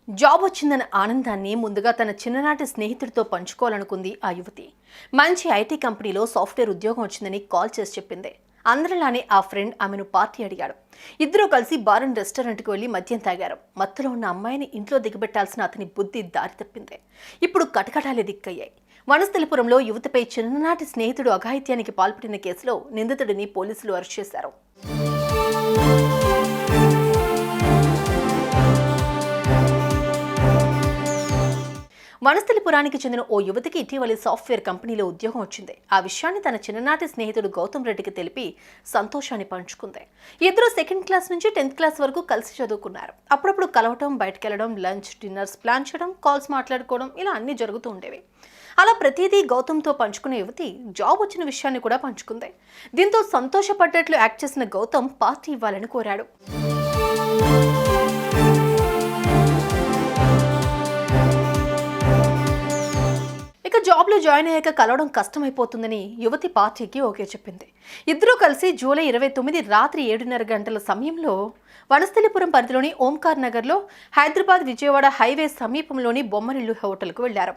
Job వచ్చిందన్న ఆనందాన్ని ముందుగా తన చిన్ననాటి స్నేహితుడితో పంచుకోవాలనుకుంది ఆ యువతి. మంచి ఐటీ కంపెనీలో సాఫ్ట్వేర్ ఉద్యోగం వచ్చిందని కాల్ చేసి చెప్పింది. అందరిలానే ఆ ఫ్రెండ్ ఆమెను పార్టీ అడిగాడు. ఇద్దరూ కలిసి బార్ అండ్ రెస్టారెంట్కి వెళ్లి మద్యం తాగారు. మత్తులో ఉన్న అమ్మాయిని ఇంట్లో దిగబెట్టాల్సిన అతని బుద్ధి దారి తప్పింది. ఇప్పుడు కటకటాలే దిక్కయ్యాయి. వనస్థలిపురంలో యువతిపై చిన్ననాటి స్నేహితుడు అఘాయిత్యానికి పాల్పడిన కేసులో నిందితుడిని పోలీసులు అరెస్ట్ చేశారు. వనస్థలిపురానికి చెందిన ఓ యువతికి ఇటీవలి సాఫ్ట్వేర్ కంపెనీలో ఉద్యోగం వచ్చింది. ఆ విషయాన్ని తన చిన్ననాటి స్నేహితుడు గౌతమ్ రెడ్డికి తెలిపి సంతోషాన్ని పంచుకుంది. ఇద్దరు సెకండ్ క్లాస్ నుంచి 10th క్లాస్ వరకు కలిసి చదువుకున్నారు. అప్పుడప్పుడు కలవటం, బయటకెళ్లడం, లంచ్, డిన్నర్స్ ప్లాన్ చేయడం, కాల్స్ మాట్లాడుకోవడం ఇలా అన్ని జరుగుతూ ఉండేవి. అలా ప్రతిదీ గౌతమ్తో పంచుకునే యువతి జాబ్ వచ్చిన విషయాన్ని కూడా పంచుకుంది. దీంతో సంతోషపడ్డట్లు యాక్ట్ చేసిన గౌతమ్ పార్టీ ఇవ్వాలని కోరాడు. జాబ్లో జాయిన్ అయ్యాక కలవడం కష్టమైపోతుందని యువతి పార్టీకి ఓకే చెప్పింది. ఇద్దరూ కలిసి జూలై 29 రాత్రి 7:30 గంటల సమయంలో వనస్థలిపురం పరిధిలోని ఓంకార్ నగర్లో హైదరాబాద్ విజయవాడ హైవే సమీపంలోని బొమ్మరిల్లు హోటల్కు వెళ్లారు.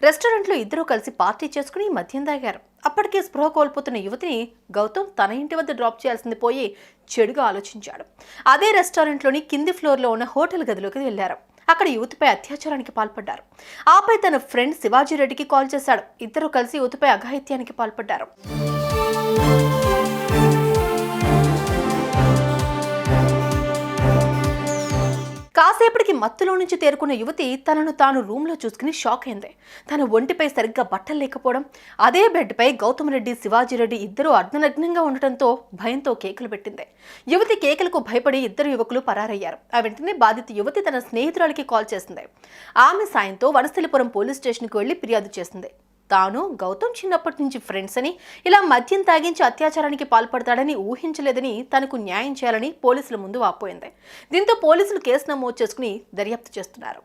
రెస్టారెంట్లో ఇద్దరూ కలిసి పార్టీ చేసుకుని మద్యం తాగారు. అప్పటికే స్పృహ కోల్పోతున్న యువతిని గౌతమ్ తన ఇంటి వద్ద డ్రాప్ చేయాల్సింది పోయి చెడుగా ఆలోచించాడు. అదే రెస్టారెంట్లోని కింది ఫ్లోర్లో ఉన్న హోటల్ గదిలోకి వెళ్లారు. అక్కడ యువతిపై అత్యాచారానికి పాల్పడ్డారు. ఆపై తన ఫ్రెండ్ శివాజీ రెడ్డికి కాల్ చేశాడు. ఇద్దరు కలిసి యువతిపై అఘాయిత్యానికి పాల్పడ్డారు. కాసేపటికి మత్తులో నుంచి తేరుకున్న యువతి తనను తాను రూమ్లో చూసుకుని షాక్ అయింది. తన ఒంటిపై సరిగ్గా బట్టలు లేకపోవడం, అదే బెడ్పై గౌతమ్ రెడ్డి, శివాజీ రెడ్డి ఇద్దరు అర్ధనగ్నంగా ఉండటంతో భయంతో కేకలు పెట్టింది. యువతి కేకలకు భయపడి ఇద్దరు యువకులు పరారయ్యారు. ఆ వెంటనే బాధిత యువతి తన స్నేహితురాలికి కాల్ చేసింది. ఆమె సాయంతో వనస్థలిపురం పోలీస్ స్టేషన్కి వెళ్లి ఫిర్యాదు చేసింది. తాను గౌతమ్ చిన్నప్పటి నుంచి ఫ్రెండ్స్ అని, ఇలా మద్యం తాగించి అత్యాచారానికి పాల్పడతాడని ఊహించలేదని, తనకు న్యాయం చేయాలని పోలీసుల ముందు వాపోయింది. దీంతో పోలీసులు కేసు నమోదు చేసుకుని దర్యాప్తు చేస్తున్నారు.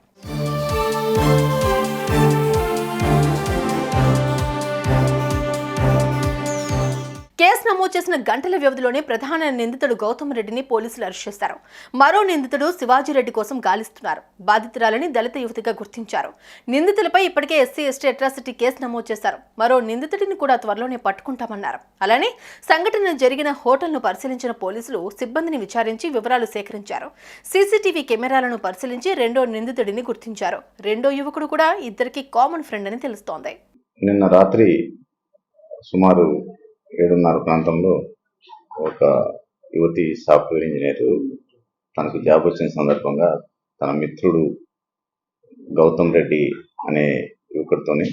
కేసు నమోదు చేసిన గంటల వ్యవధిలోనే ప్రధాన నిందితుడు గౌతమ్ రెడ్డిని పోలీసులు అరెస్ట్ చేశారు. మరో నిందితుడు శివాజీ రెడ్డి కోసం గాలిస్తున్నారు. బాధితురాలని దళిత యువతిగా గుర్తించారు. నిందితులపై ఇప్పటికే ఎస్సీ ఎస్టీ అట్రాసిటీ కేసు నమోదు చేశారు. మరో నిందితుడిని కూడా త్వరలోనే పట్టుకుంటామన్నారు. అలానే సంఘటన జరిగిన హోటల్ను పరిశీలించిన పోలీసులు సిబ్బందిని విచారించి వివరాలు సేకరించారు. సీసీటీవీ కెమెరాలను పరిశీలించి రెండో నిందితుడిని గుర్తించారు. రెండో యువకుడు కూడా ఇద్దరికి కామన్ ఫ్రెండ్ అని తెలుస్తోంది. నిన్న రాత్రి సుమారు 7:30 ప్రాంతంలో ఒక యువతి సాఫ్ట్వేర్ ఇంజనీర్ తనకు జాబ్ వచ్చిన సందర్భంగా తన మిత్రుడు గౌతమ్ రెడ్డి అనే యువకుడితోని,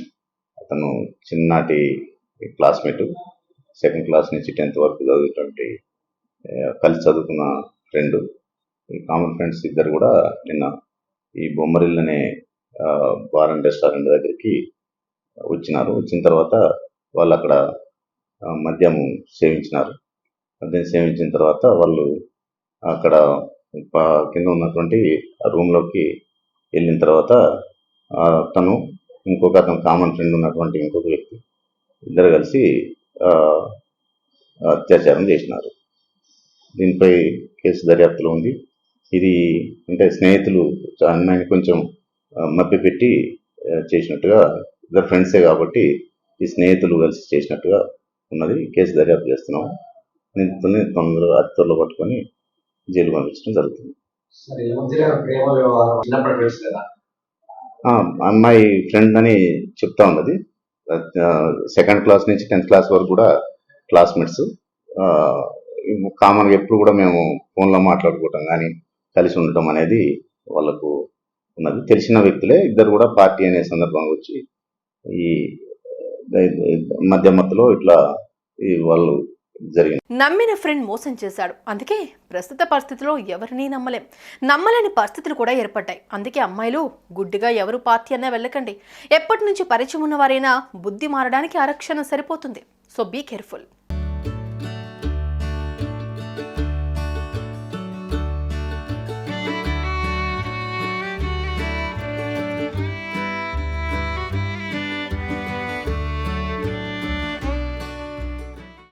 అతను చిన్ననాటి క్లాస్మేట్, సెకండ్ క్లాస్ నుంచి 10th వరకు చదివేటువంటి కలిసి చదువుకున్న ఫ్రెండ్, ఈ కామన్ ఫ్రెండ్స్ ఇద్దరు కూడా నిన్న ఈ బొమ్మరిల్ అనే బార్ అండ్ రెస్టారెంట్ దగ్గరికి వచ్చినారు. వచ్చిన తర్వాత వాళ్ళు అక్కడ మద్యం సేవించినారు. మద్యం సేవించిన తర్వాత వాళ్ళు అక్కడ కింద ఉన్నటువంటి రూమ్లోకి వెళ్ళిన తర్వాత తను అతను కామన్ ఫ్రెండ్ ఉన్నటువంటి ఇంకొక వ్యక్తి ఇద్దరు కలిసి అత్యాచారం చేసినారు. దీనిపై కేసు దర్యాప్తులో ఉంది. ఇది అంటే స్నేహితులు అమ్మాయిని కొంచెం మభ్యపెట్టి చేసినట్టుగా, ఇద్దరు ఫ్రెండ్సే కాబట్టి ఈ స్నేహితులు కలిసి చేసినట్టుగా ఉన్నది. కేసు దర్యాప్తు చేస్తున్నాం. నిందితుల్ని అతి త్వరలో పట్టుకొని జైలు పంపించడం జరుగుతుంది. అమ్మాయి ఫ్రెండ్ అని చెప్తా ఉన్నది. సెకండ్ క్లాస్ నుంచి 10th క్లాస్ వరకు కూడా క్లాస్మేట్స్. కామన్గా ఎప్పుడు కూడా మేము ఫోన్లో మాట్లాడుకోవటం కానీ కలిసి ఉండటం అనేది వాళ్ళకు ఉన్నది. తెలిసిన వ్యక్తులే ఇద్దరు కూడా పార్టీ అనే సందర్భంగా వచ్చి ఈ మధ్యమత్తులో ఇట్లా వాళ్ళు జరిగింది. నమ్మిన ఫ్రెండ్ మోసం చేశాడు. అందుకే ప్రస్తుత పరిస్థితిలో ఎవరిని నమ్మలేని పరిస్థితులు కూడా ఏర్పడ్డాయి. అందుకే అమ్మాయిలు గుడ్డిగా ఎవరు పార్టీ అన్నా వెళ్ళకండి. ఎప్పటి నుంచి పరిచయం ఉన్నవారైనా బుద్ధి మారడానికి ఆరక్షణ సరిపోతుంది. So be careful.